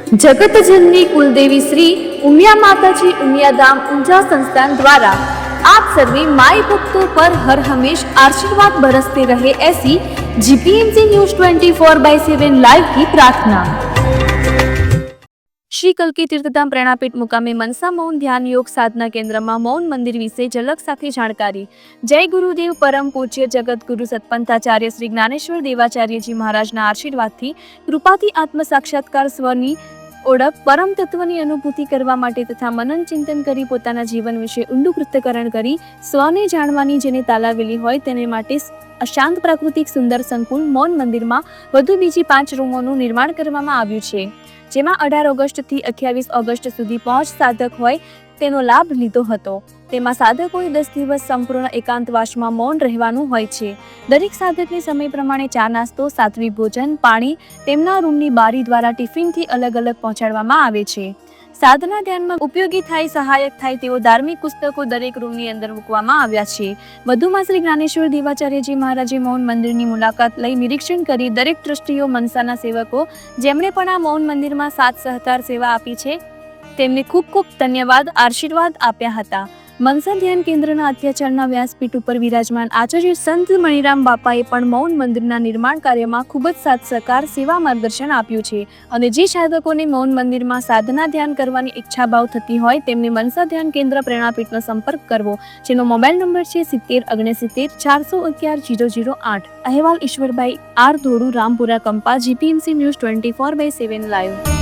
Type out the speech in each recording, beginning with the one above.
जगतजननी कुलदेवी श्री उमिया माताजी उमिया धाम ऊंझा संस्थान द्वारा आप सभी माई भक्तों पर हर हमेश आशीर्वाद बरसते रहे, ऐसी जीपीएमसी न्यूज 24/7 लाइव की प्रार्थना। श्री कल्की तीर्थधाम प्रेरणापीठ मुकामे मनसा मौन ध्यान योग साधना केन्द्र में मौन मंदिर विषे झलक साथे जानकारी। जय गुरुदेव परम पूज्य जगत गुरु सतपंथाचार्य श्री ज्ञानेश्वर देवाचार्य जी महाराजना आशीर्वादथी कृपाथी आत्म साक्षात्कार स्वनी ओळख परम तत्वनी अनुभूति करवा माटे तथा मनन चिंतन करी पोताना जीवन विषे ઊંડું પૃથ્થકરણ કરી સ્વને જાણવાની જેને તાલાવેલી હોય તેને માટે અશાંત પ્રાકૃતિક સુંદર સંકુલ મૌન મંદિરમાં વધુ બીજી 5 રૂમોનું નિર્માણ કરવામાં આવ્યું છે, જેમાં 18 ઓગસ્ટથી 28 ઓગસ્ટ સુધી પહોંચ સાધક હોય તેનો લાભ લીધો હતો। તેમાં સાધકોએ 10 દિવસ સંપૂર્ણ એકાંતવાસમાં મૌન રહેવાનું હોય છે। દરેક સાધકને સમય પ્રમાણે ચા નાસ્તો, સાત્વિક ભોજન, પાણી તેમના રૂમની બારી દ્વારા ટિફિનથી અલગ અલગ પહોંચાડવામાં આવે છે। સાધના ધ્યાનમાં ઉપયોગી થાય, સહાયક થાય તેવો ધાર્મિક પુસ્તકો દરેક રૂમની અંદર મૂકવામાં આવ્યા છે। વધુમાં શ્રી જ્ઞાનેશ્વર દેવાચાર્યજી મહારાજે મૌન મંદિરની મુલાકાત લઈ નિરીક્ષણ કરી દરેક ટ્રસ્ટીઓ, મનસાના સેવકો જેમણે પણ આ મૌન મંદિરમાં સાથ સહકાર સેવા આપી છે તેમને ખૂબ ખૂબ ધન્યવાદ, આશીર્વાદ આપ્યા હતા। मनसा ध्यान केन्द्रना अत्याचारना व्यासपीठ पर विराजमान आचार्य संत मणिराम बापाए पण मौन मंदिरना निर्माण कार्यमां खूब ज साथ सहकार, सेवा, मार्गदर्शन आप्युं छे अने जे साधकोने मौन मंदिरमां साधना ध्यान करवानी इच्छा भाव थती होय तेमने मनसा ध्यान केन्द्र प्रेरणापीठनो संपर्क करवो, जेनो मोबाइल नंबर छे 70 69 411 008। अहेवाल Ishwarbhai R Dhodu, Rampura, Kampa, GPMC news 24/7 live.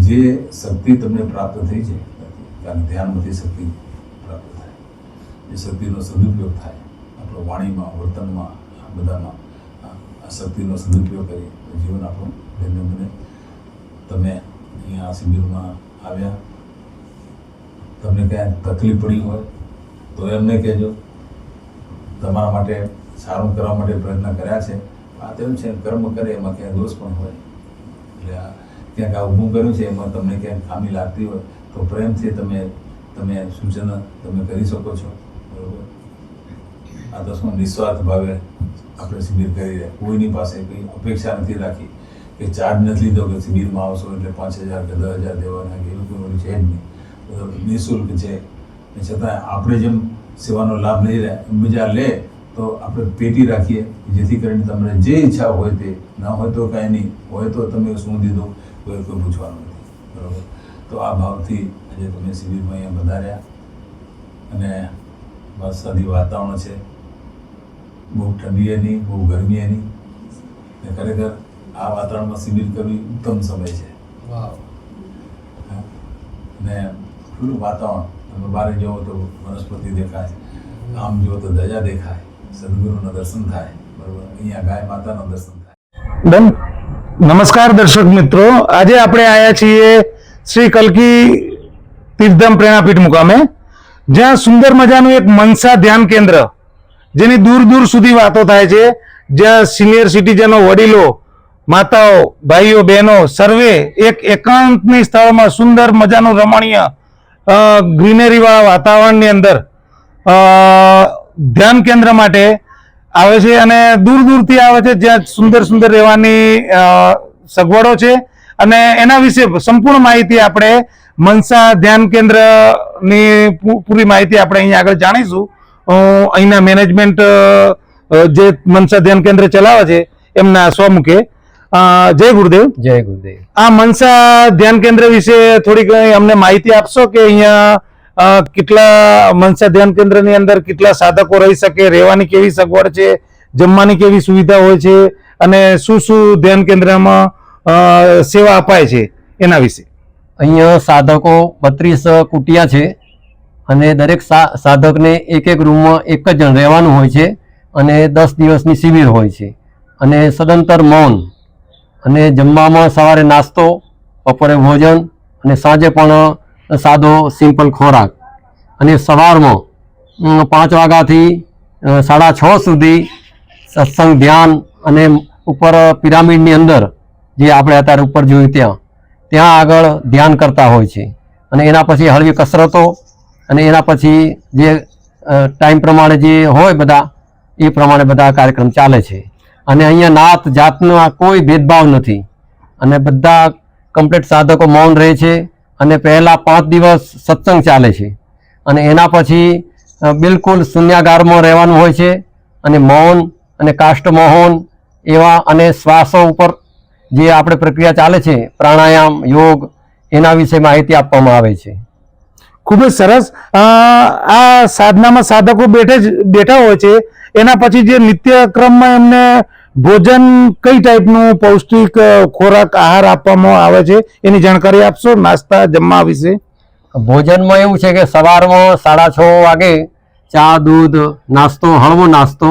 જે શક્તિ તમને પ્રાપ્ત થઈ છે, કારણ ધ્યાનમાંથી શક્તિ પ્રાપ્ત થાય, એ શક્તિનો સદુપયોગ થાય આપણો વાણીમાં, વર્તનમાં, આ બધામાં આ શક્તિનો સદુપયોગ કરી જીવન આપણું ધન્ય બને. તમે અહીંયા શિબિરમાં આવ્યા, તમને ક્યાંય તકલીફ પડી હોય તો એમને કહેજો. તમારા માટે સારું કરવા માટે પ્રયત્ન કર્યા છે. આ તેમ છે, કર્મ કરે એમાં ક્યાંય દોષ પણ હોય. એટલે આ ક્યાંક આ ઊભું કર્યું છે એમાં તમને ક્યાંક ખામી લાગતી હોય તો પ્રેમથી તમે સૂચન તમે કરી શકો છો. બરોબર? આ તો શું નિસ્વાર્થ ભાવે આપણે શિબિર કરી રહ્યા, કોઈની પાસે કંઈ અપેક્ષા નથી રાખી કે ચાર્જ નથી લીધો કે શિબિરમાં આવશો એટલે 5,000 કે 10,000 દેવાના કે એવું કોઈ છે જ નહીં. બરોબર? નિઃશુલ્ક છે. છતાં આપણે જેમ સેવાનો લાભ લઈ રહ્યા બીજા લે તો આપણે પેટી રાખીએ જેથી કરીને તમને જે ઈચ્છા હોય તે, ના હોય તો કાંઈ નહીં, હોય તો તમે શું દીધું કોઈ પૂછવાનું નથી. બરાબર? તો આ ભાવથી આજે તમે શિબિરમાં અહીંયા વધાર્યા અને વરસાદી વાતાવરણ છે, બહુ ઠંડી નહીં, બહુ ગરમી નહીં, ને ખરેખર આ વાતાવરણમાં શિબિર કરવી ઉત્તમ સમય છે. ને ખુલ્લું વાતાવરણ, તમે બહાર જાઓ તો વનસ્પતિ દેખાય, આમ જુઓ તો ધજા દેખાય, સદગુરુના દર્શન થાય. બરોબર? અહીંયા ગાય માતાના દર્શન થાય. નમસ્કાર દર્શક મિત્રો, આજે આપણે આવ્યા છીએ શ્રી કલ્કી તીર્થધામ પ્રેરણાપીઠ મુકામે, જ્યાં સુંદર મજાનું એક મનસા ધ્યાન કેન્દ્ર, જેની દૂર દૂર સુધી વાતો થાય છે, જ્યાં સિનિયર સિટીઝનો, વડીલો, માતાઓ, ભાઈઓ, બહેનો સર્વે એક એકાંતની સ્થળમાં સુંદર મજાનું રમણીય ગ્રીનરી વાળા વાતાવરણની અંદર ધ્યાન કેન્દ્ર માટે આવે છે અને દૂર દૂરથી આવે છે, જ્યાં સુંદર સુંદર રહેવાની સગવડો છે. અને એના વિશે સંપૂર્ણ માહિતી આપણે મનસા ધ્યાન કેન્દ્રની પૂરી માહિતી આપણે અહીંયા આગળ જાણીશું. અહીંના મેનેજમેન્ટ જે મનસા ધ્યાન કેન્દ્ર ચલાવે છે એમના સ્વમુખે. જય ગુરુદેવ. જય ગુરુદેવ. આ મનસા ધ્યાન કેન્દ્ર વિશે થોડીક અમને માહિતી આપશો કે અહીંયા કેટલા મનસા ધ્યાન કેન્દ્રની અંદર કેટલા સાધકો રહી શકે, રહેવાની કેવી સગવડ છે, જમવાની કેવી સુવિધા હોય છે અને શું શું ધ્યાન કેન્દ્રમાં સેવા અપાય છે એના વિશે? અહીંયા સાધકો 32 કુટિયા છે અને દરેક સાધકને એક રૂમમાં એક જ જણ રહેવાનું હોય છે અને 10 દિવસની શિબિર હોય છે અને સદંતર મૌન અને જમવામાં સવારે નાસ્તો, બપોરે ભોજન અને સાંજે પણ સાદો સિમ્પલ ખોરાક. અને સવારમાં 5 વાગ્યાથી 6:30 સુધી સત્સંગ, ધ્યાન અને ઉપર પિરામિડની અંદર જે આપણે અત્યારે ઉપર જોયું ત્યાં આગળ ધ્યાન કરતા હોય છે. અને એના પછી હળવી કસરતો અને એના પછી જે ટાઈમ પ્રમાણે જે હોય બધા એ પ્રમાણે બધા કાર્યક્રમ ચાલે છે. અને અહીંયા નાત જાતનો કોઈ ભેદભાવ નથી અને બધા કમ્પ્લીટ સાધકો મૌન રહે છે. અને પહેલા 5 દિવસ સત્સંગ ચાલે છે અને એના પછી બિલકુલ શૂન્યાગારમાં રહેવાનું હોય છે અને મૌન અને કાષ્ટમોહન એવા અને શ્વાસો ઉપર જે આપણે પ્રક્રિયા ચાલે છે, પ્રાણાયામ, યોગ, એના વિશે માહિતી આપવામાં આવે છે. ખૂબ જ સરસ. આ સાધનામાં સાધકો બેઠા હોય છે, એના પછી જે નિત્યક્રમમાં એમને ભોજન કઈ ટાઈપનું પૌષ્ટિક ખોરાક આહાર આપવામાં આવે છે એની જાણકારી આપશો? નાસ્તા, જમવા વિશે. ભોજનમાં એવું છે કે સવારમાં 6:30 વાગે ચા, દૂધ, નાસ્તો, હળવો નાસ્તો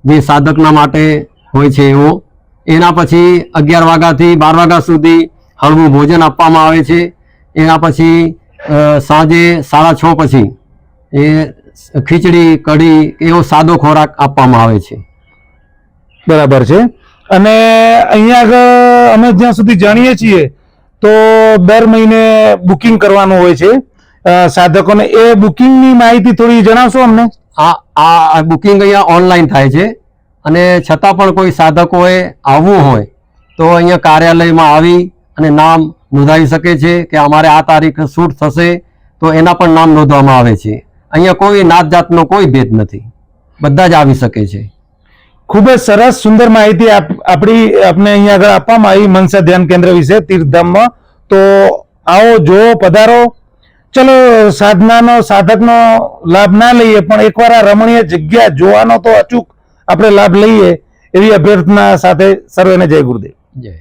જે સાધકના માટે હોય છે એવો. એના પછી 11 વાગ્યાથી 12 વાગ્યા સુધી હળવું ભોજન આપવામાં આવે છે. એના પછી સાંજે 6:30 પછી એ ખીચડી, કઢી એવો સાદો ખોરાક આપવામાં આવે છે. બરાબર છે. અને અહીંયા આગળ અમે જ્યાં સુધી જાણીએ છીએ તો દર મહિને બુકિંગ કરવાનું હોય છે સાધકોને. એ બુકિંગની માહિતી થોડી જણાવશો અમને? આ બુકિંગ અહીંયા ઓનલાઈન થાય છે અને છતાં પણ કોઈ સાધકોએ આવવું હોય તો અહીંયા કાર્યાલયમાં આવી અને નામ નોંધાવી શકે છે કે અમારે આ તારીખ શૂટ થશે તો એના પણ નામ નોંધવામાં આવે છે. અહીંયા કોઈ નાત જાતનો કોઈ ભેદ નથી, બધા જ આવી શકે છે. ખૂબ જ સરસ, સુંદર માહિતી આપણે અહીંયા આગળ આપવામાં આવી મનસા ધ્યાન કેન્દ્ર વિશે તીર્થધામમાં. તો આવો, જો પધારો. ચલો, સાધકનો લાભ ના લઈએ પણ એકવાર આ રમણીય જગ્યા જોવાનો તો અચૂક આપણે લાભ લઈએ એવી અભ્યર્થના સાથે સર્વેને જય ગુરુદેવ. જય.